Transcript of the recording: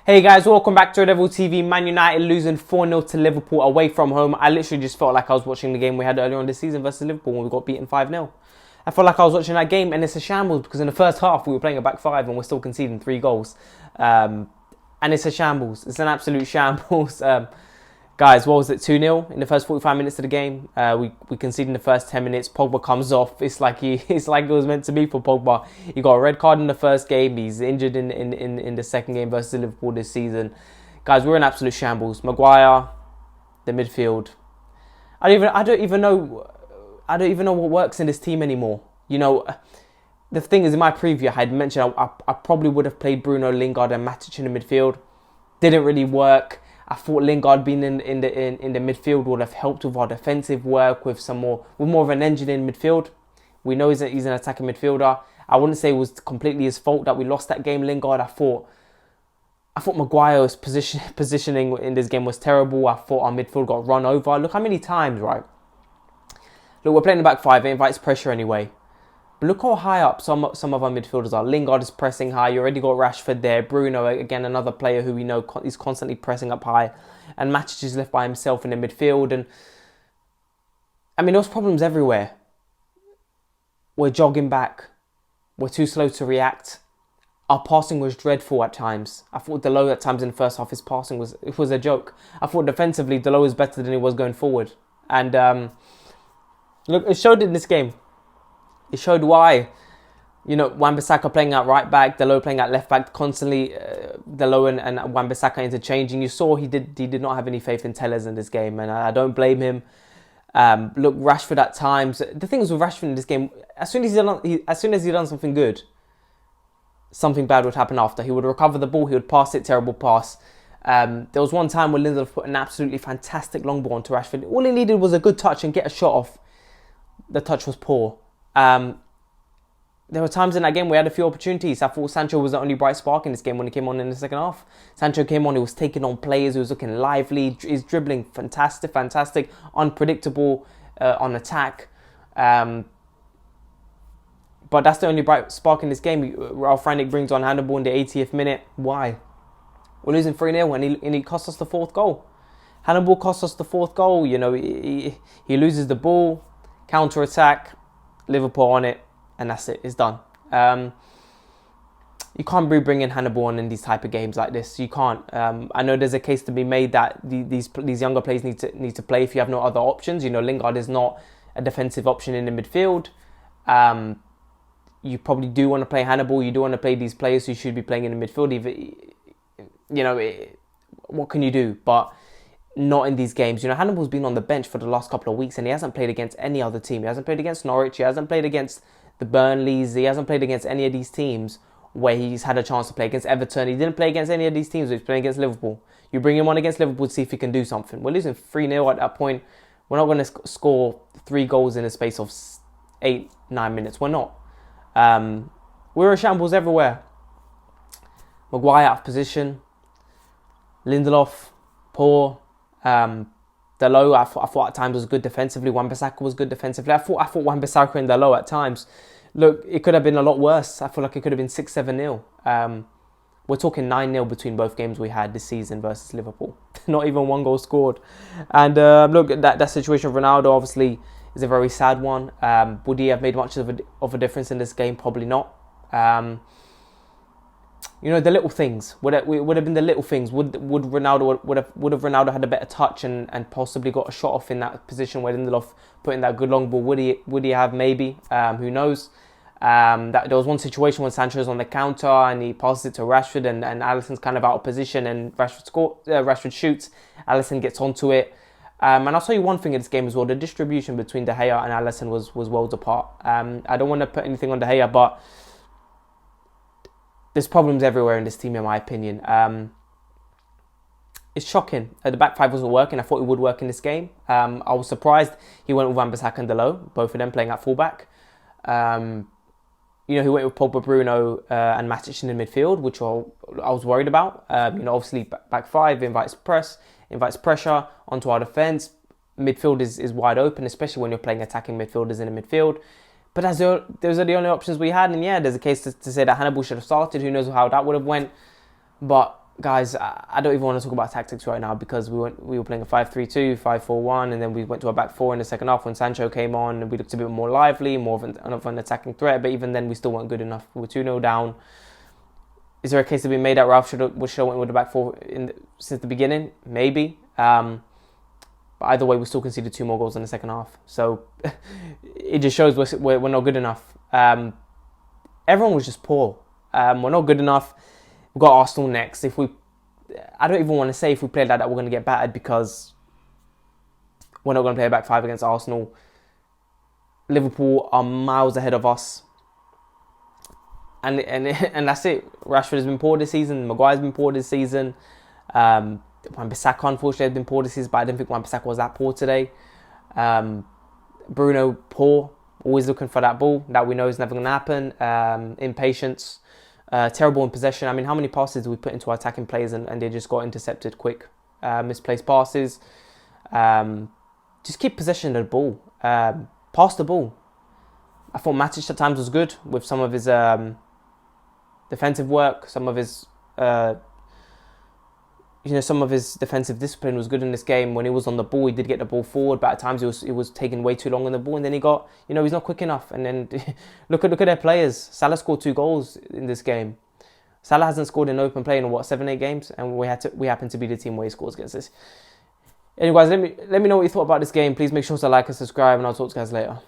Hey guys, welcome back to Red Devil TV. Man United losing 4-0 to Liverpool away from home. I literally just felt like I was watching the game we had earlier on this season versus Liverpool when we got beaten 5-0. I felt like I was watching that game and it's a shambles because in the first half we were playing a back five and we're still conceding 3 goals. And it's a shambles. It's an absolute shambles. Guys, what was it, 2-0 in the first 45 minutes of the game? We conceded in the first 10 minutes. Pogba comes off. It's like it was meant to be for Pogba. He got a red card in the first game. He's injured in the second game versus Liverpool this season. Guys, we're in absolute shambles. Maguire, the midfield. I don't even know what works in this team anymore. You know, the thing is, in my preview, I had mentioned I probably would have played Bruno, Lingard, and Matic in the midfield. Didn't really work. I thought Lingard being in the midfield would have helped with our defensive work, with more of an engine in midfield. We know he's an attacking midfielder. I wouldn't say it was completely his fault that we lost that game. Lingard, I thought Maguire's positioning in this game was terrible. I thought our midfield got run over. Look how many times, right? Look, we're playing the back five. It invites pressure anyway. But look how high up some of our midfielders are. Lingard is pressing high. You already got Rashford there. Bruno, again, another player who we know is constantly pressing up high. And Matic is left by himself in the midfield. And I mean, there was problems everywhere. We're jogging back. We're too slow to react. Our passing was dreadful at times. I thought Dalot at times in the first half, his passing was a joke. I thought defensively, Dalot was better than he was going forward. And look, it showed in this game. It showed why, you know, Wan-Bissaka playing at right back, Dalot playing at left back, constantly Dalot and Wan-Bissaka interchanging. You saw he did not have any faith in Telles in this game, and I don't blame him. Look, Rashford at times. The thing is with Rashford in this game, as soon as he done something good, something bad would happen after. He would recover the ball, he would pass it, terrible pass. There was one time where Lindelof put an absolutely fantastic long ball onto Rashford. All he needed was a good touch and get a shot off. The touch was poor. There were times in that game where we had a few opportunities. I thought Sancho was the only bright spark in this game when he came on in the second half. Sancho came on, he was taking on players, he was looking lively, he's dribbling fantastic, unpredictable on attack. But that's the only bright spark in this game. Ralf Rangnick brings on Hannibal in the 80th minute. Why? We're losing 3-0 and he cost us the 4th goal. Hannibal cost us the 4th goal. You know, he loses the ball, counter-attack, Liverpool on it, and that's it. It's done. You can't be bringing Hannibal on in these type of games like this. You can't. I know there's a case to be made that these younger players need to play if you have no other options. You know, Lingard is not a defensive option in the midfield. You probably do want to play Hannibal. You do want to play these players who should be playing in the midfield. You know, what can you do? But not in these games. You know, Hannibal's been on the bench for the last couple of weeks and he hasn't played against any other team. He hasn't played against Norwich. He hasn't played against the Burnleys. He hasn't played against any of these teams where he's had a chance to play against Everton. He didn't play against any of these teams. He's playing against Liverpool. You bring him on against Liverpool to see if he can do something. We're losing 3-0 at that point. We're not going to score 3 goals in a space of 8-9 minutes. We're not. We're a shambles everywhere. Maguire out of position. Lindelof, poor. Dalot, I thought at times was good defensively. Wan-Bissaka was good defensively. I thought Wan-Bissaka and Dalot at times. Look, it could have been a lot worse. I feel like it could have been 6-7-0. We're talking 9-0 between both games we had this season versus Liverpool. Not even 1 goal scored. And look, that situation of Ronaldo obviously is a very sad one. Would he have made much of a difference in this game? Probably not. You know, the little things would have been the little things. Would Ronaldo had a better touch and possibly got a shot off in that position where Lindelof put in that good long ball? Would he have? Maybe. Who knows? That there was one situation when Sancho's on the counter and he passes it to Rashford and Alisson's kind of out of position and Rashford shoots. Alisson gets onto it. And I'll tell you one thing in this game as well. The distribution between De Gea and Alisson was worlds apart. I don't want to put anything on De Gea, but there's problems everywhere in this team, in my opinion. It's shocking. The back five wasn't working. I thought it would work in this game. I was surprised he went with Wan-Bissaka and Dalot, both of them playing at fullback. You know, he went with Pogba, Bruno and Matic in the midfield, which I was worried about. You know, obviously back five invites pressure onto our defence. Midfield is wide open, especially when you're playing attacking midfielders in the midfield. But those are the only options we had. And yeah, there's a case to say that Hannibal should have started. Who knows how that would have went. But guys, I don't even want to talk about tactics right now because we were playing a 5-3-2, 5-4-1, and then we went to a back four in the second half when Sancho came on, and we looked a bit more lively, more of an attacking threat. But even then, we still weren't good enough. We were 2-0 down. Is there a case to be made that Ralph should have went with the back four since the beginning? Maybe. But either way, we still conceded 2 more goals in the second half. So it just shows we're not good enough. Everyone was just poor. We're not good enough. We've got Arsenal next. I don't even want to say if we play like that, we're going to get battered because we're not going to play a back five against Arsenal. Liverpool are miles ahead of us. And that's it. Rashford has been poor this season. Maguire's been poor this season. Wan-Bissaka, unfortunately, has been poor this season, but I didn't think Wan-Bissaka was that poor today. Bruno, poor. Always looking for that ball that we know is never going to happen. Impatience. Terrible in possession. I mean, how many passes did we put into our attacking players and they just got intercepted quick? Misplaced passes. Just keep possession of the ball. Pass the ball. I thought Matic at times was good with some of his defensive work, some of his defensive discipline was good in this game. When he was on the ball, he did get the ball forward, but at times he was taking way too long on the ball, and then he's not quick enough. And then look at their players. Salah scored 2 goals in this game. Salah hasn't scored in open play in 7-8 games, and we happen to be the team where he scores against us. Anyways, let me know what you thought about this game. Please make sure to like and subscribe, and I'll talk to you guys later.